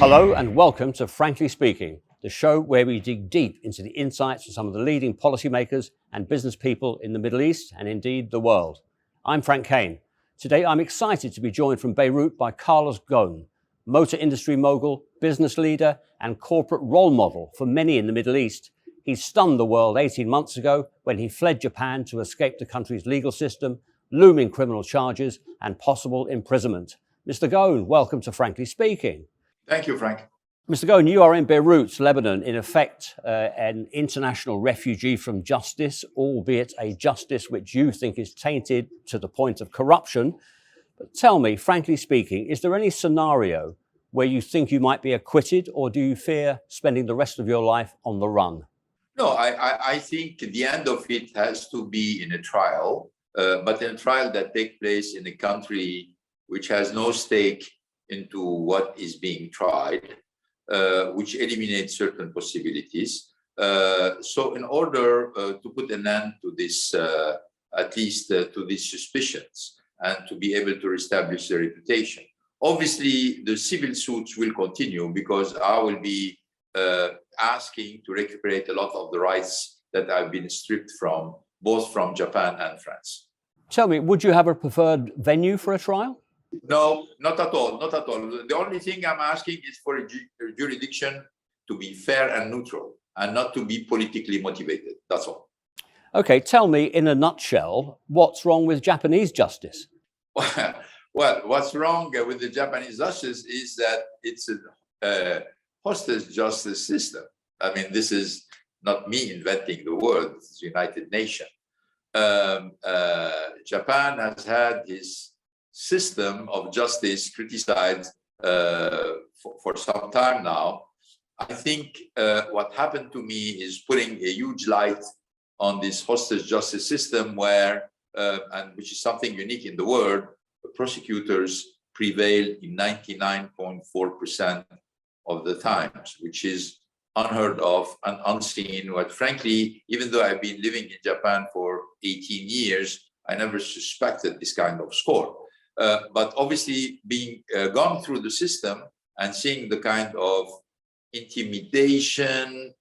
Hello and welcome to Frankly Speaking, the show where we dig deep into the insights of some of the leading policymakers and business people in the Middle East and indeed the world. I'm Frank Kane. Today I'm excited to be joined from Beirut by Carlos Ghosn, motor industry mogul, business leader and corporate role model for many in the Middle East. He stunned the world 18 months ago when he fled Japan to escape the country's legal system, looming criminal charges and possible imprisonment. Mr. Ghosn, welcome to Frankly Speaking. Thank you, Frank. Mr. Ghosn, you are in Beirut, Lebanon, in effect an international refugee from justice, albeit a justice which you think is tainted to the point of corruption. But tell me, frankly speaking, is there any scenario where you think you might be acquitted, or do you fear spending the rest of your life on the run? No, I think the end of it has to be in a trial, but in a trial that takes place in a country which has no stake into what is being tried, which eliminates certain possibilities. So in order to put an end to this, at least to these suspicions, and to be able to establish their reputation. Obviously, the civil suits will continue because I will be asking to recuperate a lot of the rights that I've been stripped from, both from Japan and France. Tell me, would you have a preferred venue for a trial? No, not at all, not at all. The only thing I'm asking is for a jurisdiction to be fair and neutral and not to be politically motivated. That's all. Okay, tell me in a nutshell, what's wrong with Japanese justice? Well, what's wrong with the Japanese justice is that it's a hostage justice system. I mean, this is not me inventing the word, it's the United Nations. Japan has had his system of justice criticized for some time now. I think what happened to me is putting a huge light on this hostage justice system where, and which is something unique in the world, prosecutors prevail in 99.4% of the times, which is unheard of and unseen. What frankly, even though I've been living in Japan for 18 years, I never suspected this kind of score. But obviously being gone through the system and seeing the kind of intimidation,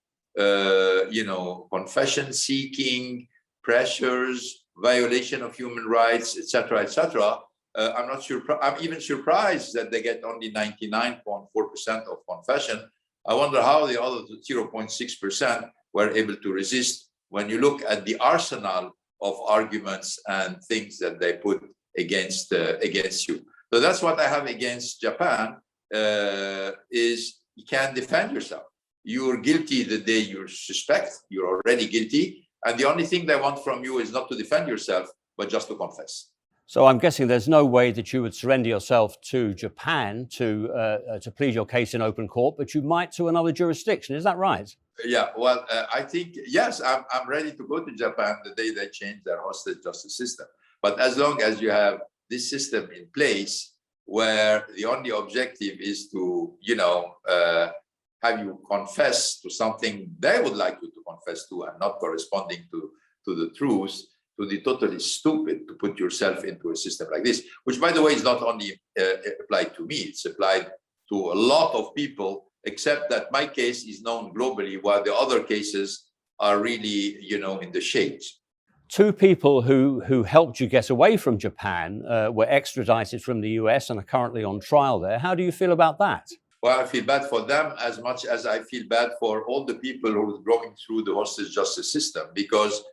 confession seeking, pressures, violation of human rights, etc., etc. I'm not sure. I'm even surprised that they get only 99.4% of confession. I wonder how the other 0.6% were able to resist when you look at the arsenal of arguments and things that they put against you. So that's what I have against Japan, is you can't defend yourself. You're guilty the day you suspect, you're already guilty. And the only thing they want from you is not to defend yourself, but just to confess. So I'm guessing there's no way that you would surrender yourself to Japan to plead your case in open court, but you might to another jurisdiction. Is that right? Yeah, well, I think, yes, I'm ready to go to Japan the day they change their hostage justice system. But as long as you have this system in place where the only objective is to, have you confess to something they would like you to confess to and not corresponding to the truth, to be totally stupid to put yourself into a system like this, which, by the way, is not only applied to me, it's applied to a lot of people, except that my case is known globally, while the other cases are really, in the shades. Two people who helped you get away from Japan were extradited from the US and are currently on trial there. How do you feel about that? Well, I feel bad for them as much as I feel bad for all the people who are going through the hostage justice system, because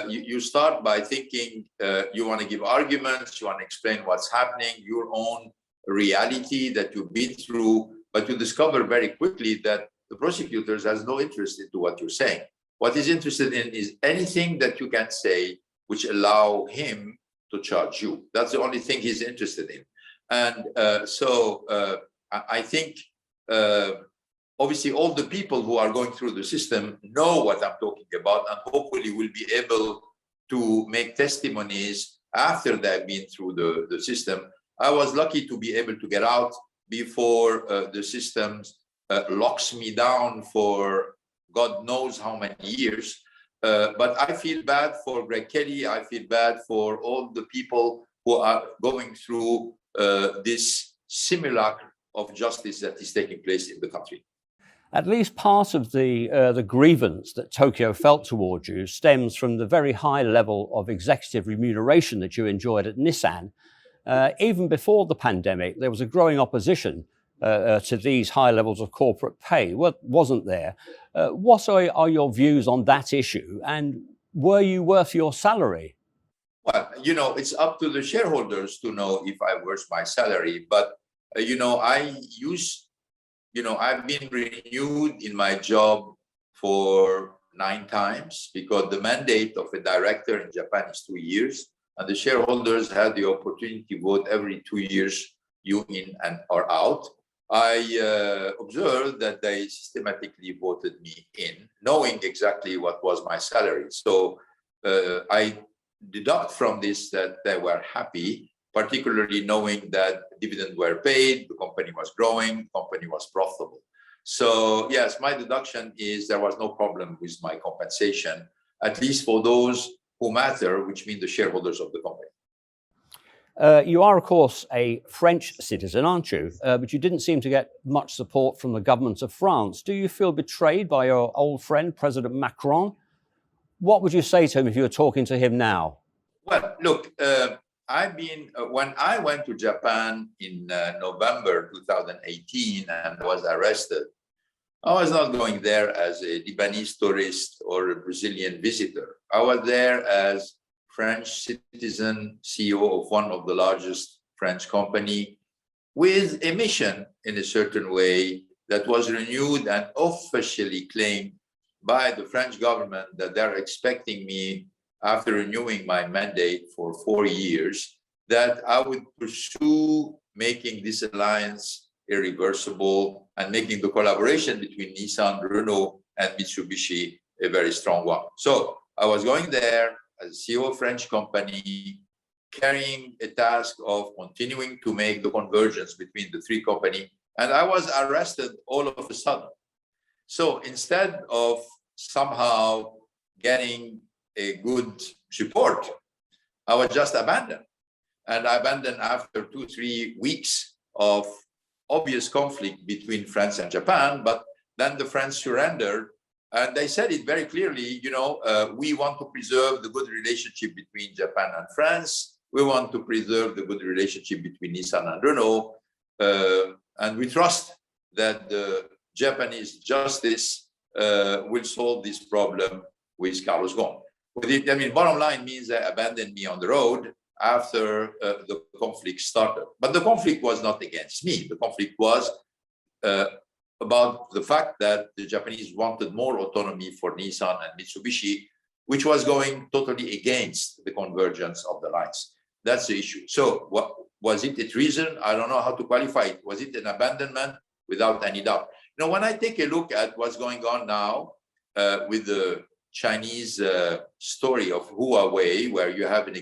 you start by thinking you want to give arguments, you want to explain what's happening, your own reality that you've been through, but you discover very quickly that the prosecutors has no interest into what you're saying. What he's interested in is anything that you can say which allow him to charge you. That's the only thing he's interested in. And so I think obviously all the people who are going through the system know what I'm talking about and hopefully will be able to make testimonies after they've been through the system. I was lucky to be able to get out before the system locks me down for God knows how many years. But I feel bad for Greg Kelly. I feel bad for all the people who are going through this simulacrum of justice that is taking place in the country. At least part of the grievance that Tokyo felt towards you stems from the very high level of executive remuneration that you enjoyed at Nissan. Even before the pandemic, there was a growing opposition to these high levels of corporate pay, wasn't there? What are your views on that issue, and were you worth your salary? Well, it's up to the shareholders to know if I worth my salary, but I've been renewed in my job for 9 times because the mandate of a director in Japan is 2 years, and the shareholders had the opportunity to vote every 2 years, you in and or out. I observed that they systematically voted me in, knowing exactly what was my salary. So I deduct from this that they were happy, particularly knowing that dividends were paid, the company was growing, the company was profitable. So yes, my deduction is there was no problem with my compensation, at least for those who matter, which mean the shareholders of the company. You are, of course, a French citizen, aren't you? But you didn't seem to get much support from the government of France. Do you feel betrayed by your old friend, President Macron? What would you say to him if you were talking to him now? Well, look, when I went to Japan in November 2018 and was arrested, I was not going there as a Lebanese tourist or a Brazilian visitor. I was there as French citizen, CEO of one of the largest French company, with a mission in a certain way that was renewed and officially claimed by the French government that they're expecting me, after renewing my mandate for 4 years, that I would pursue making this alliance irreversible and making the collaboration between Nissan, Renault, and Mitsubishi a very strong one. So I was going there as CEO of a French company, carrying a task of continuing to make the convergence between the 3 companies, and I was arrested all of a sudden. So instead of somehow getting a good support, I was just abandoned. And I abandoned after 2-3 weeks of obvious conflict between France and Japan, but then the French surrendered. And they said it very clearly, we want to preserve the good relationship between Japan and France. We want to preserve the good relationship between Nissan and Renault. And we trust that the Japanese justice will solve this problem with Carlos Ghosn. Bottom line means they abandoned me on the road after the conflict started. But the conflict was not against me. The conflict was about the fact that the Japanese wanted more autonomy for Nissan and Mitsubishi, which was going totally against the convergence of the lines. That's the issue. So what was it a treason? I don't know how to qualify it. Was it an abandonment? Without any doubt. When I take a look at what's going on now with the Chinese story of Huawei, where you have an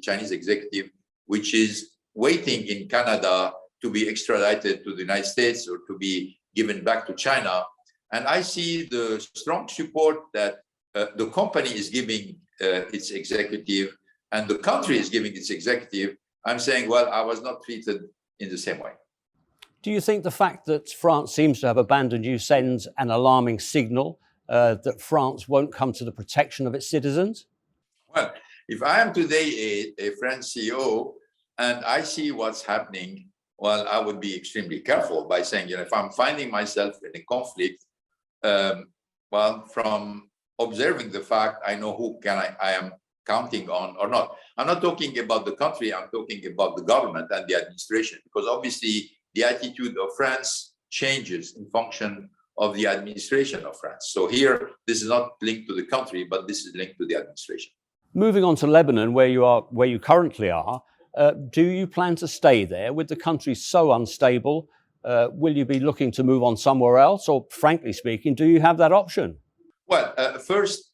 Chinese executive, which is waiting in Canada to be extradited to the United States or to be given back to China. And I see the strong support that the company is giving its executive and the country is giving its executive. I'm saying, well, I was not treated in the same way. Do you think the fact that France seems to have abandoned you sends an alarming signal that France won't come to the protection of its citizens? Well, if I am today a French CEO and I see what's happening, well, I would be extremely careful by saying, if I'm finding myself in a conflict, from observing the fact, I know who I am counting on or not. I'm not talking about the country, I'm talking about the government and the administration, because obviously the attitude of France changes in function of the administration of France. So here, this is not linked to the country, but this is linked to the administration. Moving on to Lebanon, where you currently are, do you plan to stay there? With the country so unstable, will you be looking to move on somewhere else? Or frankly speaking, do you have that option? Well, first,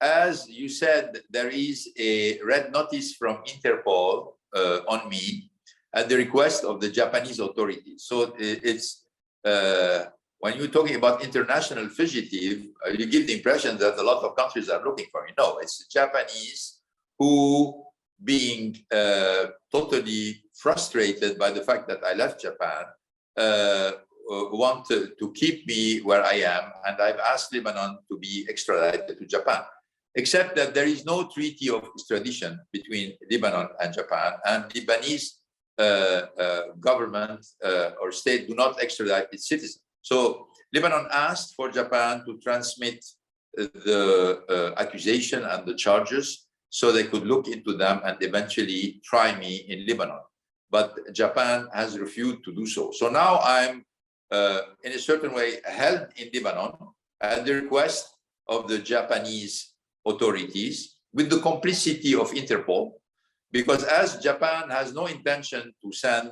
as you said, there is a red notice from Interpol on me at the request of the Japanese authorities. So it's when you're talking about international fugitive, you give the impression that a lot of countries are looking for you. No, it's the Japanese who being totally frustrated by the fact that I left Japan, want to keep me where I am, and I've asked Lebanon to be extradited to Japan. Except that there is no treaty of extradition between Lebanon and Japan, and Lebanese government or state do not extradite its citizens. So Lebanon asked for Japan to transmit the accusation and the charges so they could look into them and eventually try me in Lebanon. But Japan has refused to do so. So now I'm in a certain way held in Lebanon at the request of the Japanese authorities with the complicity of Interpol, because as Japan has no intention to send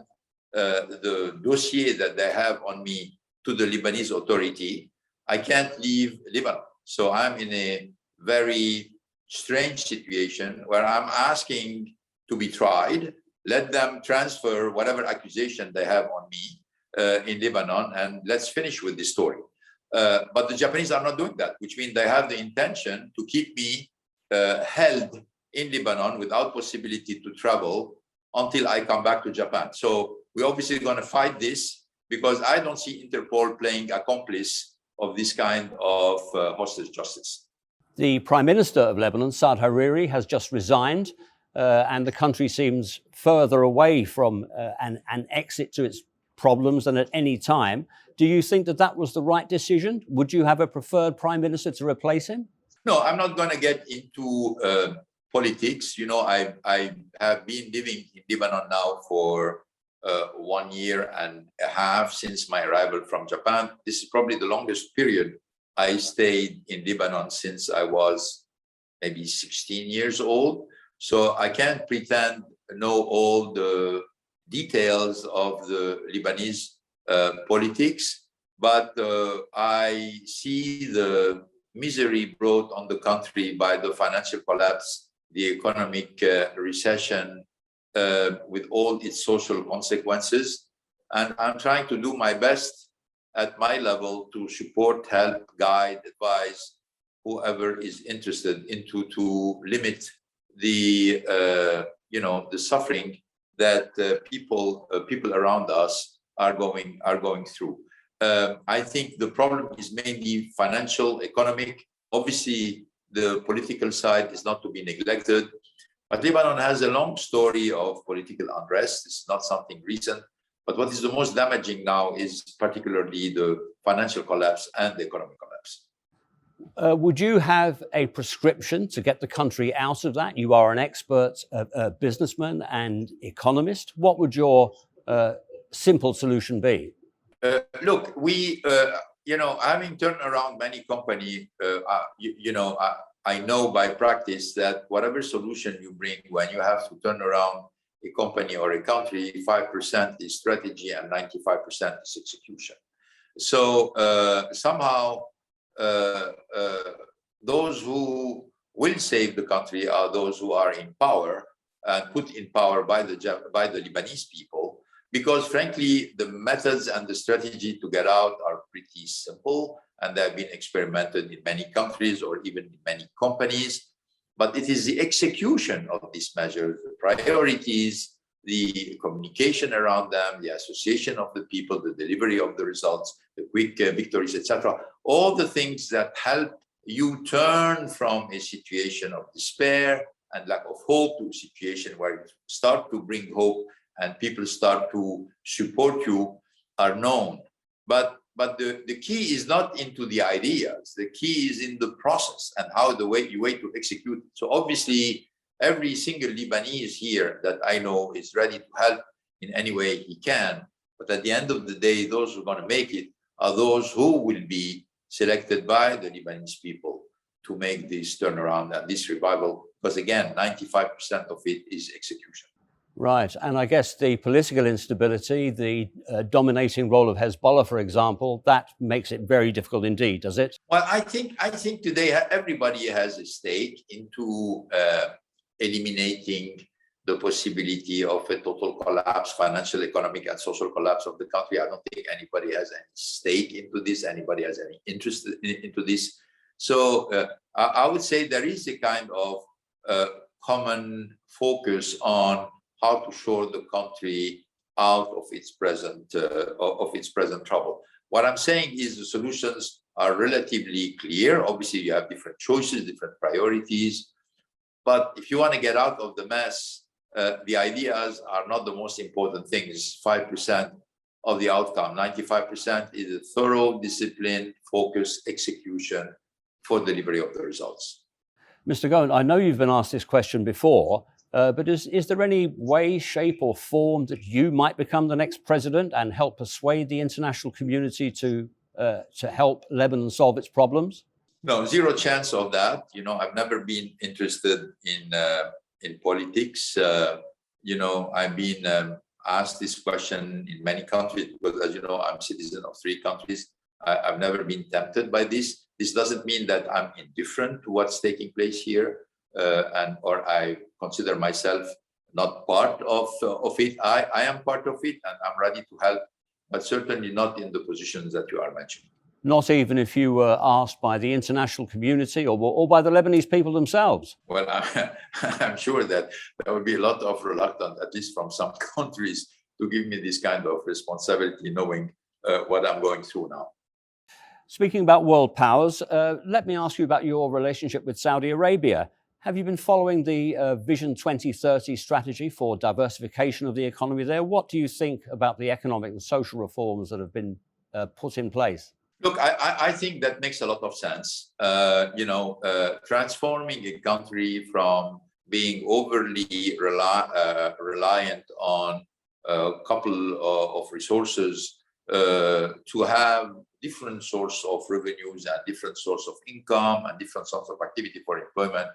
the dossier that they have on me to the Lebanese authority, I can't leave Lebanon. So I'm in a very strange situation where I'm asking to be tried, let them transfer whatever accusation they have on me in Lebanon, and let's finish with this story. But the Japanese are not doing that, which means they have the intention to keep me held in Lebanon without possibility to travel until I come back to Japan. So we're obviously going to fight this, because I don't see Interpol playing accomplice of this kind of hostage justice. The Prime Minister of Lebanon, Saad Hariri, has just resigned, and the country seems further away from an exit to its problems than at any time. Do you think that that was the right decision? Would you have a preferred Prime Minister to replace him? No, I'm not going to get into politics. You know, I have been living in Lebanon now for 1 year and a half since my arrival from Japan. This is probably the longest period I stayed in Lebanon since I was maybe 16 years old. So I can't pretend to know all the details of the Lebanese politics, but I see the misery brought on the country by the financial collapse, the economic recession, with all its social consequences. And I'm trying to do my best at my level to support, help, guide, advise whoever is interested into to limit the the suffering that people around us are going through. I think the problem is mainly financial, economic. Obviously, the political side is not to be neglected. But Lebanon has a long story of political unrest. It's not something recent. But what is the most damaging now is particularly the financial collapse and the economic collapse. Would you have a prescription to get the country out of that? You are an expert businessman and economist. What would your simple solution be? Look, we, having turned around many companies, I know by practice that whatever solution you bring, when you have to turn around a company or a country, 5% is strategy and 95% is execution. So somehow those who will save the country are those who are in power and put in power by the Lebanese people, because frankly, the methods and the strategy to get out are pretty simple, and they have been experimented in many countries or even in many companies. But it is the execution of these measures, the priorities, the communication around them, the association of the people, the delivery of the results, the quick victories, etc. All the things that help you turn from a situation of despair and lack of hope to a situation where you start to bring hope and people start to support you are known. But the key is not into the ideas. The key is in the process and how the way to execute. So obviously, every single Lebanese here that I know is ready to help in any way he can. But at the end of the day, those who are going to make it are those who will be selected by the Lebanese people to make this turnaround and this revival. Because again, 95% of it is execution. Right. And I guess the political instability, the dominating role of Hezbollah, for example, that makes it very difficult indeed, does it? Well, I think today everybody has a stake into eliminating the possibility of a total collapse, financial, economic, and social collapse of the country. I don't think anybody has any stake into this, anybody has any interest into this. So I would say there is a kind of common focus on how to shore the country out of its present trouble. What I'm saying is the solutions are relatively clear. Obviously, you have different choices, different priorities. But if you want to get out of the mess, the ideas are not the most important thing. It's 5% of the outcome. 95% is a thorough, disciplined, focused execution for delivery of the results. Mr. Ghosn, I know you've been asked this question before, but is there any way, shape or form that you might become the next president and help persuade the international community to help Lebanon solve its problems? No, zero chance of that. I've never been interested in politics. I've been asked this question in many countries because, as you know, I'm a citizen of 3 countries. I've never been tempted by this. This doesn't mean that I'm indifferent to what's taking place here, or I consider myself not part of it. I am part of it, and I'm ready to help, but certainly not in the positions that you are mentioning. Not even if you were asked by the international community or by the Lebanese people themselves? Well, I'm sure that there will be a lot of reluctance, at least from some countries, to give me this kind of responsibility, knowing what I'm going through now. Speaking about world powers, let me ask you about your relationship with Saudi Arabia. Have you been following the Vision 2030 strategy for diversification of the economy there? What do you think about the economic and social reforms that have been put in place? Look, I think that makes a lot of sense. Transforming a country from being overly reliant on a couple of resources to have different source of revenues and different source of income and different source of activity for employment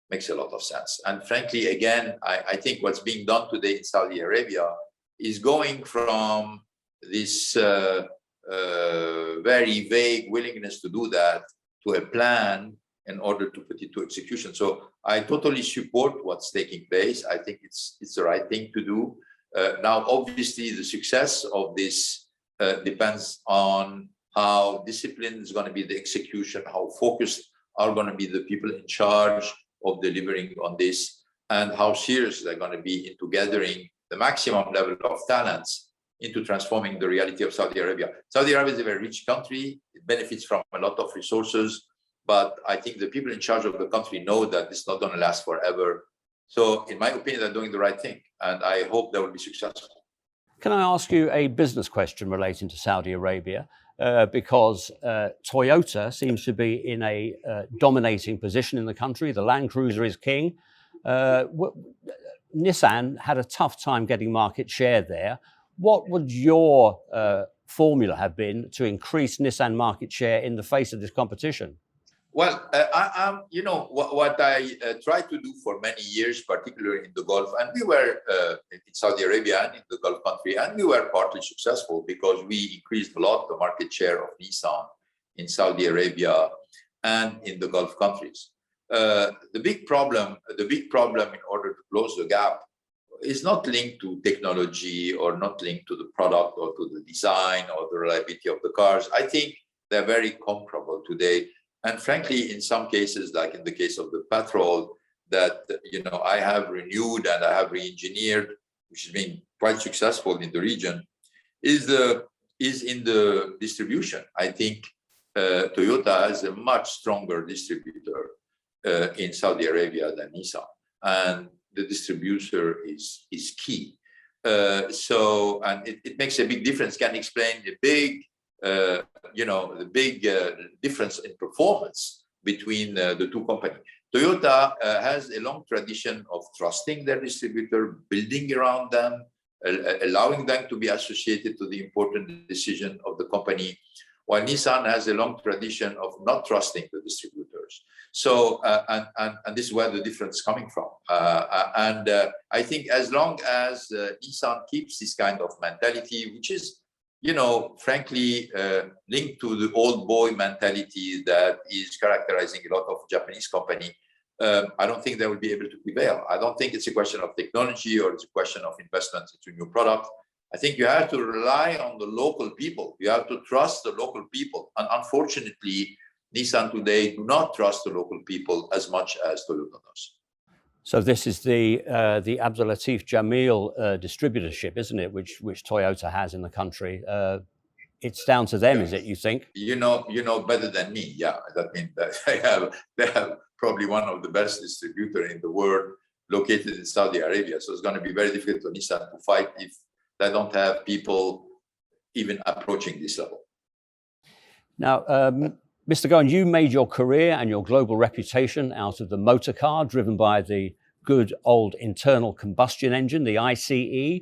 makes a lot of sense. And frankly, again, I think what's being done today in Saudi Arabia is going from this very vague willingness to do that to a plan in order to put it to execution. So I totally support what's taking place. I think it's the right thing to do. Now, obviously, the success of this depends on how disciplined is going to be the execution, how focused are going to be the people in charge of delivering on this, and how serious they're going to be into gathering the maximum level of talents into transforming the reality of Saudi Arabia. Saudi Arabia is a very rich country. It benefits from a lot of resources, but I think the people in charge of the country know that this is not going to last forever. So in my opinion, they're doing the right thing, and I hope they will be successful. Can I ask you a business question relating to Saudi Arabia? Because Toyota seems to be in a dominating position in the country. The Land Cruiser is king. Nissan had a tough time getting market share there. What would your formula have been to increase Nissan market share in the face of this competition? Well, what I tried to do for many years, particularly in the Gulf, and we were in Saudi Arabia and in the Gulf country, and we were partly successful because we increased a lot the market share of Nissan in Saudi Arabia and in the Gulf countries. The big problem in order to close the gap is not linked to technology or not linked to the product or to the design or the reliability of the cars. I think they're very comparable today. And frankly, in some cases, like in the case of the petrol that I have renewed and I have re-engineered, which has been quite successful in the region, is in the distribution. I think Toyota has a much stronger distributor in Saudi Arabia than Nissan, and the distributor is key. And it makes a big difference. Can explain the big difference in performance between the two companies. Toyota has a long tradition of trusting their distributor, building around them, allowing them to be associated to the important decision of the company, while Nissan has a long tradition of not trusting the distributors. So, and this is where the difference is coming from. I think as long as Nissan keeps this kind of mentality, which is, frankly, linked to the old boy mentality that is characterizing a lot of Japanese company, I don't think they will be able to prevail. I don't think it's a question of technology or it's a question of investment into new product. I think you have to rely on the local people. You have to trust the local people. And unfortunately, Nissan today do not trust the local people as much as Toyota does. So this is the Abdul Latif Jameel distributorship, isn't it? Which Toyota has in the country. It's down to them, Yeah. is it? You think? You know better than me. Yeah, that means that they have probably one of the best distributor in the world located in Saudi Arabia. So it's going to be very difficult for Nissan to fight if they don't have people even approaching this level. Now, Mr. Ghosn, you made your career and your global reputation out of the motor car driven by the good old internal combustion engine, the ICE.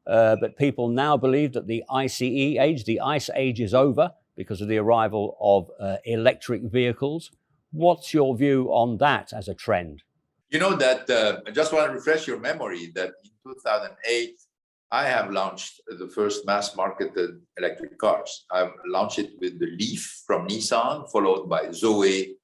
But people now believe that the ICE age, the ICE age is over because of the arrival of electric vehicles. What's your view on that as a trend? You know that I just want to refresh your memory that in 2008, I have launched the first mass-marketed electric cars. I've launched it with the Leaf from Nissan, followed by Zoe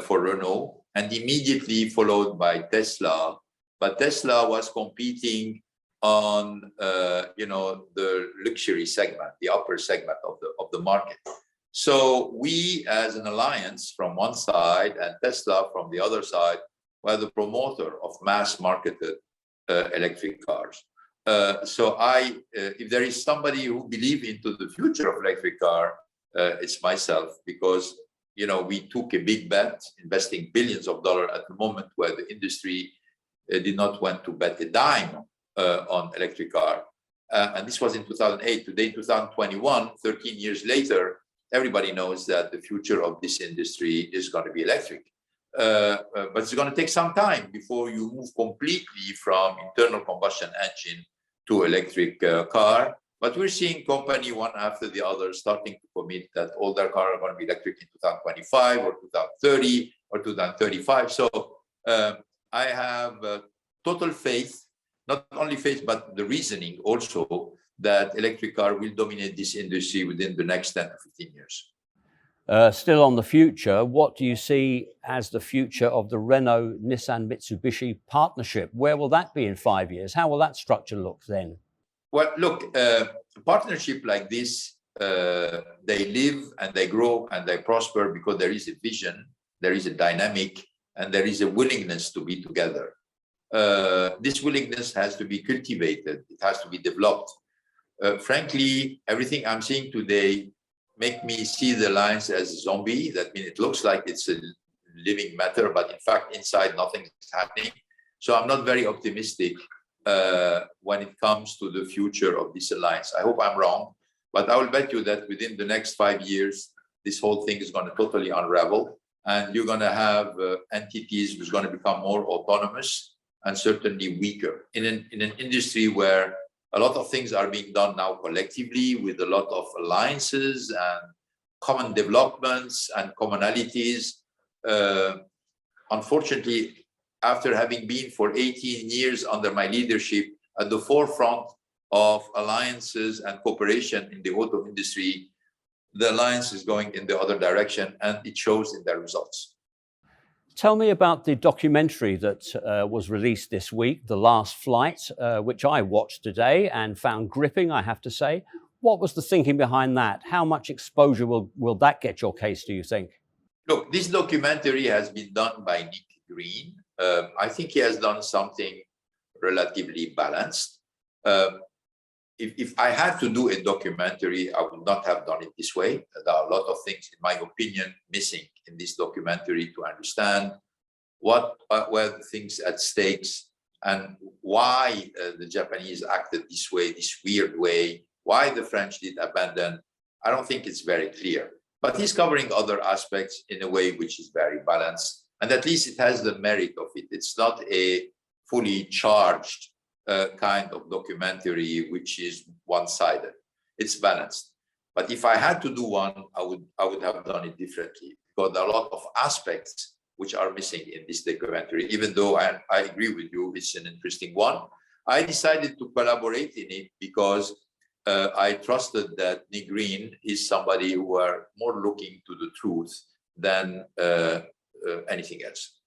for Renault, and immediately followed by Tesla. But Tesla was competing on the luxury segment, the upper segment of the market. So we, as an alliance from one side and Tesla from the other side, were the promoter of mass-marketed electric cars. So if there is somebody who believes into the future of electric car, it's myself, because we took a big bet, investing billions of dollars at the moment where the industry did not want to bet a dime on electric car. And this was in 2008. Today, 2021, 13 years later, everybody knows that the future of this industry is going to be electric. But it's going to take some time before you move completely from internal combustion engine to electric car. But we're seeing company one after the other starting to commit that all their cars are going to be electric in 2025 or 2030 or 2035. So I have total faith, not only faith, but the reasoning also that electric car will dominate this industry within the next 10 to 15 years. Still on the future, what do you see as the future of the Renault-Nissan-Mitsubishi partnership? Where will that be in 5 years? How will that structure look then? Well, look, a partnership like this, they live and they grow and they prosper because there is a vision, there is a dynamic, and there is a willingness to be together. This willingness has to be cultivated. It has to be developed. Frankly, everything I'm seeing today make me see the lines as a zombie. That means it looks like it's a living matter, but in fact, inside nothing is happening. So I'm not very optimistic when it comes to the future of this alliance. I hope I'm wrong, but I will bet you that within the next 5 years, this whole thing is going to totally unravel, and you're going to have entities who's going to become more autonomous and certainly weaker in an industry where a lot of things are being done now collectively with a lot of alliances and common developments and commonalities. Unfortunately, after having been for 18 years under my leadership at the forefront of alliances and cooperation in the auto industry, the alliance is going in the other direction, and it shows in their results. Tell me about the documentary that was released this week, The Last Flight, which I watched today and found gripping, I have to say. What was the thinking behind that? How much exposure will that get your case, do you think? Look, this documentary has been done by Nick Green. I think he has done something relatively balanced. If I had to do a documentary, I would not have done it this way. There are a lot of things, in my opinion, missing in this documentary to understand what were the things at stakes and why the Japanese acted this way, this weird way, why the French did abandon. I don't think it's very clear. But he's covering other aspects in a way which is very balanced. And at least it has the merit of it. It's not a fully charged kind of documentary which is one-sided. It's balanced. But if I had to do one, I would have done it differently, because there are a lot of aspects which are missing in this documentary. Even though I agree with you, it's an interesting one. I decided to collaborate in it because I trusted that Nick Green is somebody who are more looking to the truth than anything else.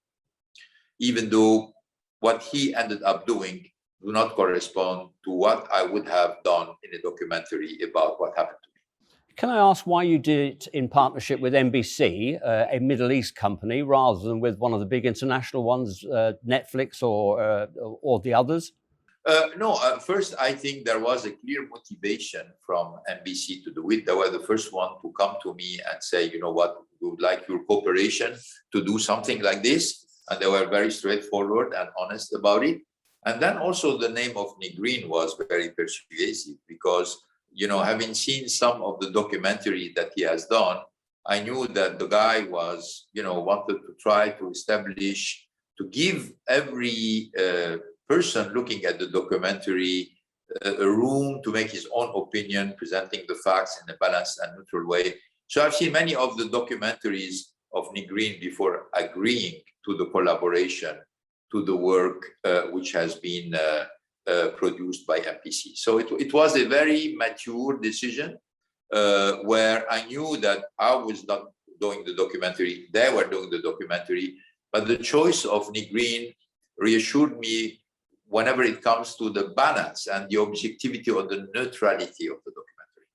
Even though what he ended up doing do not correspond to what I would have done in a documentary about what happened to me. Can I ask why you did it in partnership with NBC, a Middle East company, rather than with one of the big international ones, Netflix or the others? No, first, I think there was a clear motivation from NBC to do it. They were the first one to come to me and say, you know what, we would like your cooperation to do something like this. And they were very straightforward and honest about it. And then also the name of Negrin was very persuasive because, you know, having seen some of the documentary that he has done, I knew that the guy was, you know, wanted to try to establish, to give every person looking at the documentary a room to make his own opinion, presenting the facts in a balanced and neutral way. So I've seen many of the documentaries of Negrin before agreeing to the collaboration, to the work which has been produced by MPC. So it was a very mature decision where I knew that I was not doing the documentary, they were doing the documentary, but the choice of Negrin reassured me whenever it comes to the balance and the objectivity or the neutrality of the documentary.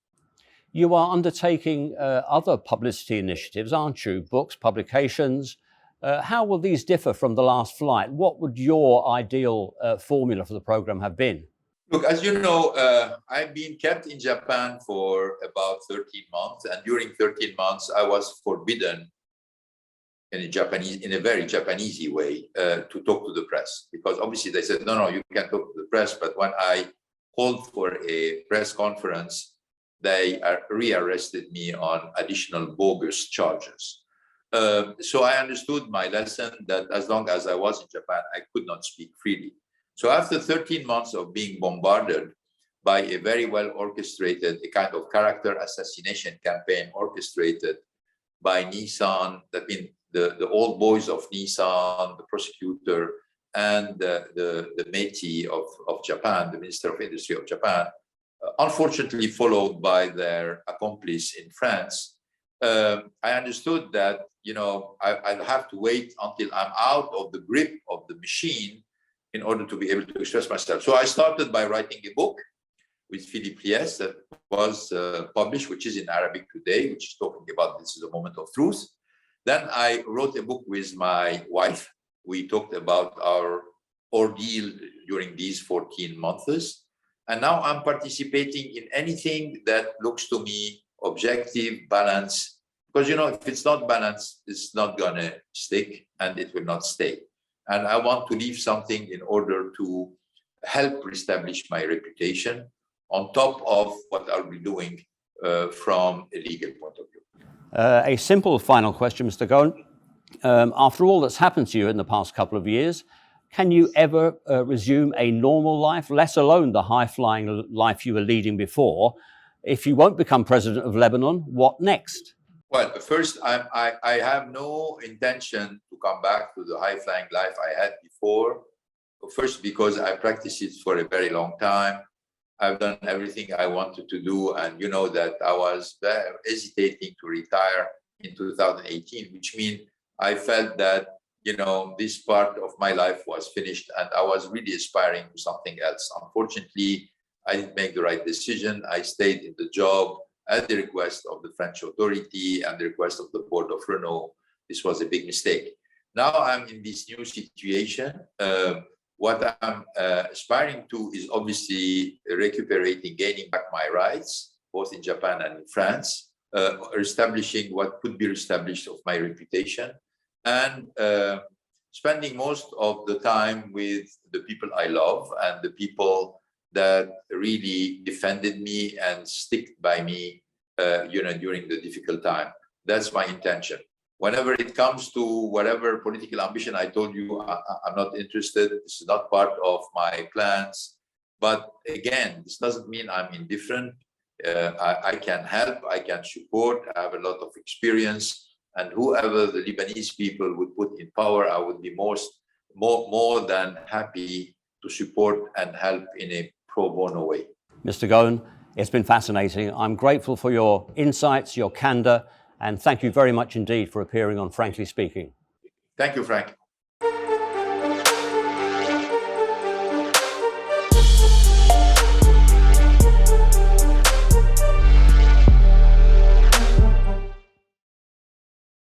You are undertaking other publicity initiatives, aren't you? Books, publications. How will these differ from The Last Flight? What would your ideal formula for the program have been? Look, as you know, I've been kept in Japan for about 13 months. And during 13 months, I was forbidden in a very Japanese way to talk to the press, because obviously they said, no, you can't talk to the press. But when I called for a press conference, they rearrested me on additional bogus charges. So I understood my lesson that as long as I was in Japan, I could not speak freely. So after 13 months of being bombarded by a very well orchestrated, a kind of character assassination campaign orchestrated by Nissan, that means the old boys of Nissan, the prosecutor, and the Meiji of Japan, the Minister of Industry of Japan, unfortunately followed by their accomplice in France, I understood that, you know, I'll have to wait until I'm out of the grip of the machine in order to be able to express myself. So I started by writing a book with Philippe Lies that was published, which is in Arabic today, which is talking about this is a moment of truth. Then I wrote a book with my wife. We talked about our ordeal during these 14 months. And now I'm participating in anything that looks to me objective, balanced. Because, you know, if it's not balanced, it's not going to stick and it will not stay. And I want to leave something in order to help reestablish my reputation on top of what I'll be doing from a legal point of view. A simple final question, Mr. Ghosn. After all that's happened to you in the past couple of years, can you ever resume a normal life, let alone the high-flying life you were leading before? If you won't become president of Lebanon, what next? Well, first, I have no intention to come back to the high-flying life I had before. First, because I practiced it for a very long time. I've done everything I wanted to do. And you know that I was hesitating to retire in 2018, which means I felt that, you know, this part of my life was finished and I was really aspiring to something else. Unfortunately, I didn't make the right decision. I stayed in the job at the request of the French authority and the request of the board of Renault. This was a big mistake. Now I'm in this new situation. What I'm aspiring to is obviously recuperating, gaining back my rights, both in Japan and in France, establishing what could be established of my reputation, and spending most of the time with the people I love and the people that really defended me and stick by me, you know, during the difficult time. That's my intention. Whenever it comes to whatever political ambition, I told you I'm not interested. This is not part of my plans. But again, this doesn't mean I'm indifferent. I can help, I can support, I have a lot of experience. And whoever the Lebanese people would put in power, I would be more than happy to support and help in a pro bono way. Mr. Ghosn, it's been fascinating. I'm grateful for your insights, your candor, and thank you very much indeed for appearing on Frankly Speaking. Thank you, Frank.